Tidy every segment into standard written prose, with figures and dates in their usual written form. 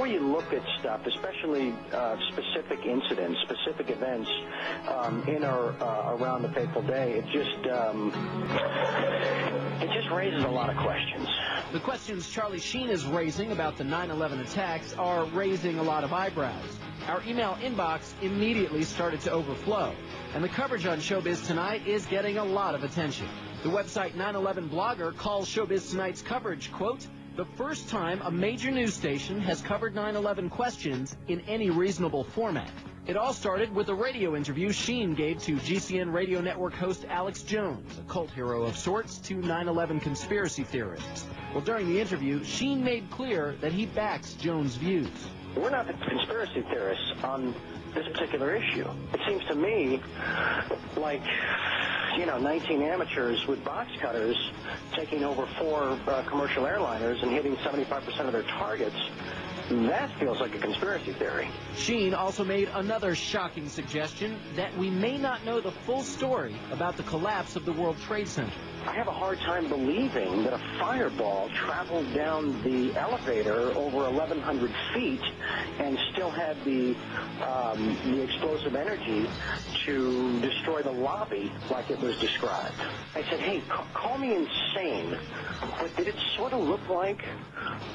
more you look at stuff, especially specific incidents, specific events in or around the fateful day, it just raises a lot of questions. The questions Charlie Sheen is raising about the 9/11 attacks are raising a lot of eyebrows. Our email inbox immediately started to overflow, and the coverage on Showbiz Tonight is getting a lot of attention. The website 9/11 Blogger calls Showbiz Tonight's coverage, quote, the first time a major news station has covered 9/11 questions in any reasonable format. It all started with a radio interview Sheen gave to GCN radio network host Alex Jones, a cult hero of sorts to 9/11 conspiracy theorists. Well, during the interview, Sheen made clear that he backs Jones' views. We're not the conspiracy theorists on this particular issue. It seems to me like, 19 amateurs with box cutters taking over 4 commercial airliners and hitting 75% of their targets. That feels like a conspiracy theory. Sheen also made another shocking suggestion that we may not know the full story about the collapse of the World Trade Center. I have a hard time believing that a fireball traveled down the elevator over 1,100 feet and still had the explosive energy to destroy the lobby like it was described. I said, hey, call me insane, but did it sort of look like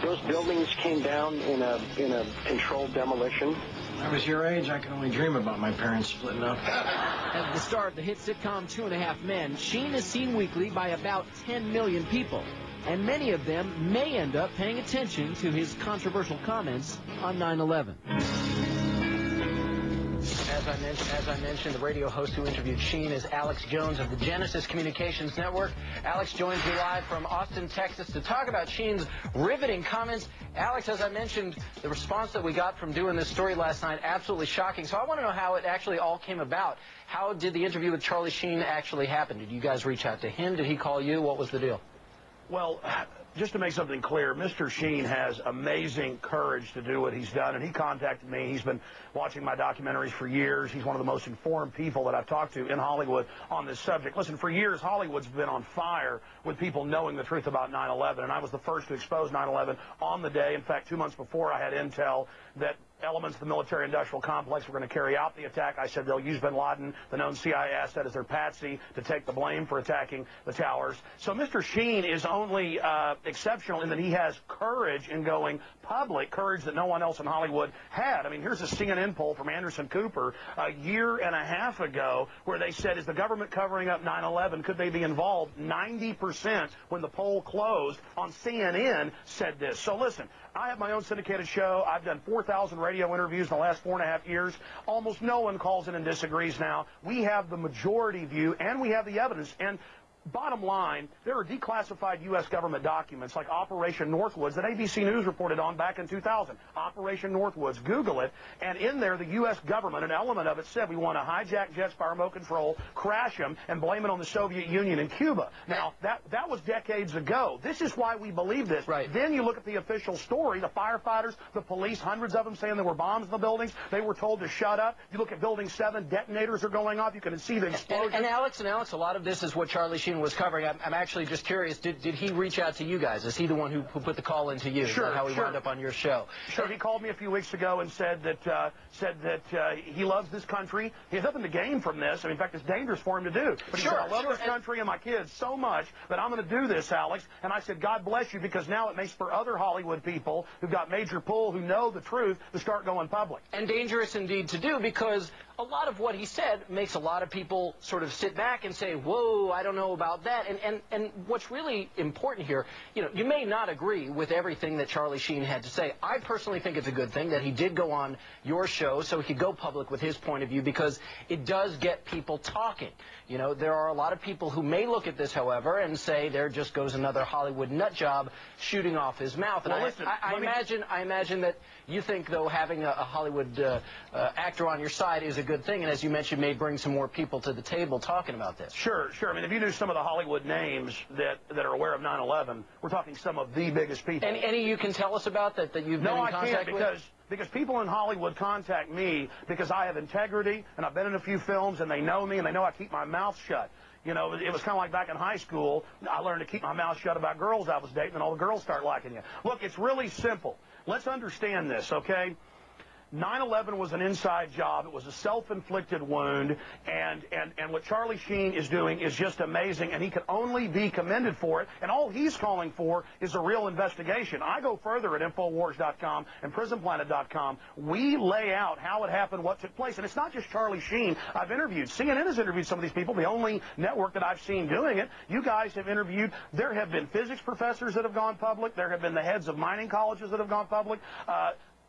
those buildings came down in a controlled demolition? When I was your age, I could only dream about my parents splitting up. As the star of the hit sitcom 2.5 Men, Sheen is seen weekly by about 10 million people, and many of them may end up paying attention to his controversial comments on 9/11. As I mentioned, the radio host who interviewed Sheen is Alex Jones of the Genesis Communications Network. Alex joins me live from Austin, Texas, to talk about Sheen's riveting comments. Alex, as I mentioned, the response that we got from doing this story last night, absolutely shocking. So I want to know how it actually all came about. How did the interview with Charlie Sheen actually happen? Did you guys reach out to him? Did he call you? What was the deal? Well, just to make something clear, Mr. Sheen has amazing courage to do what he's done, and he contacted me. He's been watching my documentaries for years. He's one of the most informed people that I've talked to in Hollywood on this subject. Listen, for years, Hollywood's been on fire with people knowing the truth about 9/11, and I was the first to expose 9/11 on the day. In fact, 2 months before, I had intel that elements of the military-industrial complex were going to carry out the attack. I said they'll use bin Laden, the known CIA asset, as their patsy to take the blame for attacking the towers. So Mr. Sheen is only exceptional in that he has courage in going public, courage that no one else in Hollywood had. I mean, here's a CNN poll from Anderson Cooper a year and a half ago where they said, is the government covering up 9/11? Could they be involved? 90% when the poll closed on CNN said this. So listen, I have my own syndicated show. I've done 4,000 radio interviews in the last 4.5 years. Almost no one calls in and disagrees now. We have the majority view, and we have the evidence. And bottom line, there are declassified U.S. government documents like Operation Northwoods that ABC News reported on back in 2000. Operation Northwoods, Google it, and in there the U.S. government, an element of it said we want to hijack jets by remote control, crash them, and blame it on the Soviet Union and Cuba. Now, that was decades ago. This is why we believe this. Right. Then you look at the official story, the firefighters, the police, hundreds of them saying there were bombs in the buildings. They were told to shut up. You look at Building 7, detonators are going off. You can see the explosion. And Alex, a lot of this is what Charlie Sheen was covering. I'm actually just curious, did he reach out to you guys? Is he the one who put the call into you? Sure. Is that how he wound up on your show? Sure. He called me a few weeks ago and said that he loves this country. He has nothing to gain from this. I mean, in fact, it's dangerous for him to do. But he said, I love this country and my kids so much that I'm going to do this, Alex. And I said, God bless you, because now it makes for other Hollywood people who've got major pull, who know the truth, to start going public. And dangerous indeed to do, because a lot of what he said makes a lot of people sort of sit back and say, whoa, I don't know about that. And what's really important here, you may not agree with everything that Charlie Sheen had to say. I personally think it's a good thing that he did go on your show so he could go public with his point of view, because it does get people talking. There are a lot of people who may look at this, however, and say there just goes another Hollywood nut job shooting off his mouth. And well, listen, I imagine that you think, though, having a Hollywood actor on your side is a good thing, and as you mentioned, may bring some more people to the table talking about this. Sure. I mean, if you knew some of the Hollywood names that are aware of 9/11, we're talking some of the biggest people. Any you can tell us about that you've been in contact with? No, I can't, because people in Hollywood contact me because I have integrity, and I've been in a few films, and they know me, and they know I keep my mouth shut. You know, it was kind of like back in high school. I learned to keep my mouth shut about girls I was dating, and all the girls start liking you. Look, it's really simple. Let's understand this, okay? 9/11 was an inside job. It was a self-inflicted wound, and what Charlie Sheen is doing is just amazing, and he can only be commended for it, and all he's calling for is a real investigation. I go further at Infowars.com and PrisonPlanet.com. We lay out how it happened, what took place, and it's not just Charlie Sheen I've interviewed. CNN has interviewed some of these people, the only network that I've seen doing it. You guys have interviewed. There have been physics professors that have gone public. There have been the heads of mining colleges that have gone public.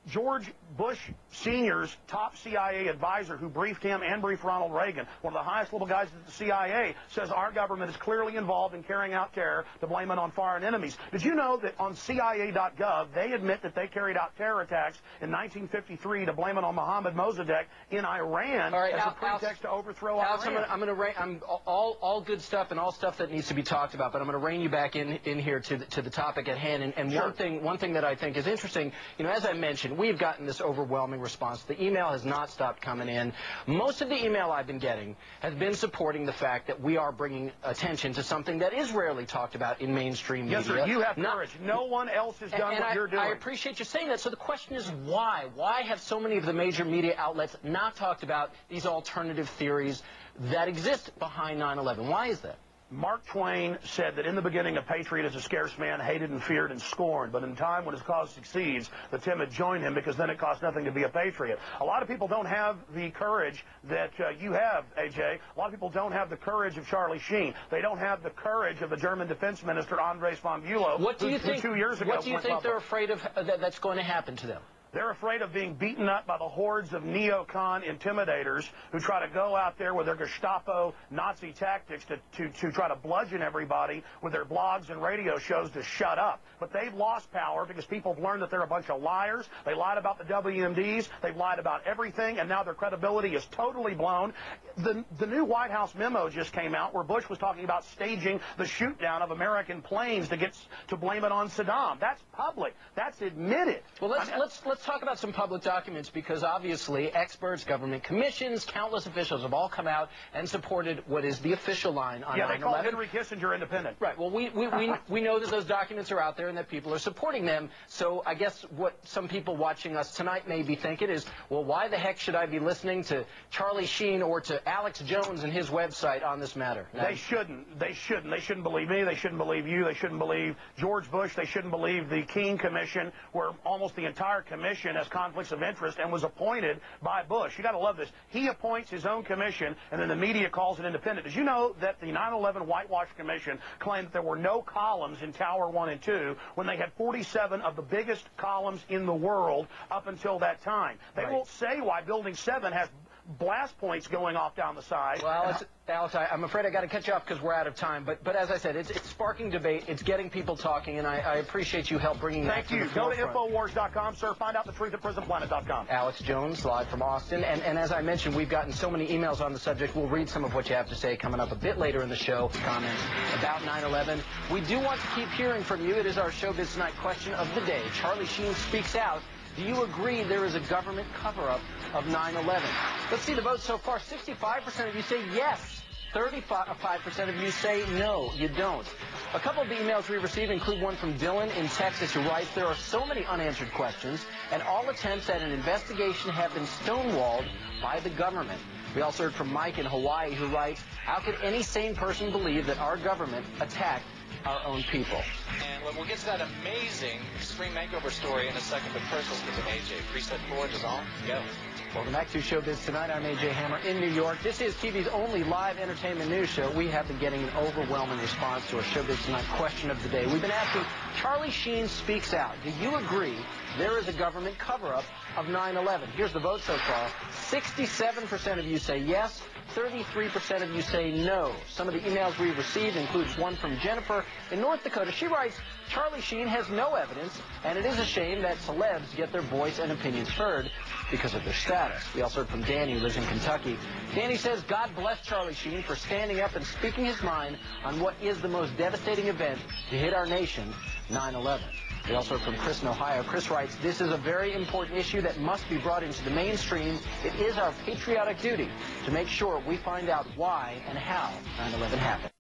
George Bush Sr.'s top CIA advisor who briefed him and briefed Ronald Reagan, one of the highest level guys at the CIA, says our government is clearly involved in carrying out terror to blame it on foreign enemies. Did you know that on CIA.gov, they admit that they carried out terror attacks in 1953 to blame it on Mohammad Mossadegh in Iran as a pretext to overthrow Iran? I'm going to all good stuff and all stuff that needs to be talked about, but I'm going to rein you back in here to the topic at hand. And sure. one thing that I think is interesting, you know, as I mentioned, we've gotten this overwhelming response. The email has not stopped coming in. Most of the email I've been getting has been supporting the fact that we are bringing attention to something that is rarely talked about in mainstream media. Yes, sir. You have courage. No one else has done what you're doing. I appreciate you saying that. So the question is why? Why have so many of the major media outlets not talked about these alternative theories that exist behind 9/11? Why is that? Mark Twain said that in the beginning a patriot is a scarce man, hated and feared and scorned, but in time when his cause succeeds, the timid join him because then it costs nothing to be a patriot. A lot of people don't have the courage that you have, AJ. A lot of people don't have the courage of Charlie Sheen. They don't have the courage of the German defense minister, Andres von Bülow, who 2 years ago What do you think they're afraid of that's going to happen to them? They're afraid of being beaten up by the hordes of neocon intimidators who try to go out there with their Gestapo Nazi tactics to try to bludgeon everybody with their blogs and radio shows to shut up. But they've lost power because people have learned that they're a bunch of liars. They lied about the WMDs. They've lied about everything, and now their credibility is totally blown. The new White House memo just came out where Bush was talking about staging the shoot-down of American planes to blame it on Saddam. That's public. That's admitted. Well, let's talk about some public documents because obviously experts, government commissions, countless officials have all come out and supported what is the official line on 9/11. Yeah, they call Henry Kissinger independent. Right. Well, we know that those documents are out there and that people are supporting them. So I guess what some people watching us tonight may be thinking is, well, why the heck should I be listening to Charlie Sheen or to Alex Jones and his website on this matter? Now, they shouldn't. They shouldn't believe me. They shouldn't believe you. They shouldn't believe George Bush. They shouldn't believe the Keene Commission, where almost the entire commission has conflicts of interest and was appointed by Bush. You got to love this. He appoints his own commission, and then the media calls it independent. Did you know that the 9/11 Whitewash Commission claimed that there were no columns in Tower 1 and 2 when they had 47 of the biggest columns in the world up until that time? They won't say why Building 7 has blast points going off down the side. Well, Alex, I'm afraid I got to cut you off because we're out of time. But as I said, it's sparking debate. It's getting people talking, and I appreciate you help bringing that to the forefront. Go to Infowars.com, sir. Find out the truth at PrisonPlanet.com. Alex Jones, live from Austin. And as I mentioned, we've gotten so many emails on the subject. We'll read some of what you have to say coming up a bit later in the show. Comments about 9/11. We do want to keep hearing from you. It is our Showbiz Tonight question of the day. Charlie Sheen speaks out. Do you agree there is a government cover-up of 9/11? Let's see the votes so far. 65% of you say yes. 35% of you say no, you don't. A couple of the emails we received include one from Dylan in Texas who writes, there are so many unanswered questions, and all attempts at an investigation have been stonewalled by the government. We also heard from Mike in Hawaii who writes, how could any sane person believe that our government attacked our own people? And we'll get to that amazing extreme makeover story in a second, but first let's get to AJ. Preset forward is on. Go. Welcome back to Showbiz Tonight. I'm AJ Hammer in New York. This is TV's only live entertainment news show. We have been getting an overwhelming response to our Showbiz Tonight question of the day. We've been asking, Charlie Sheen speaks out. Do you agree there is a government cover-up of 9/11? Here's the vote so far. 67% of you say yes. 33% of you say no. Some of the emails we received includes one from Jennifer in North Dakota. She writes, Charlie Sheen has no evidence, and it is a shame that celebs get their voice and opinions heard because of their status. We also heard from Danny, who lives in Kentucky. Danny says, God bless Charlie Sheen for standing up and speaking his mind on what is the most devastating event to hit our nation, 9/11. We also heard from Chris in Ohio. Chris writes, this is a very important issue that must be brought into the mainstream. It is our patriotic duty to make sure we find out why and how 9/11 happened.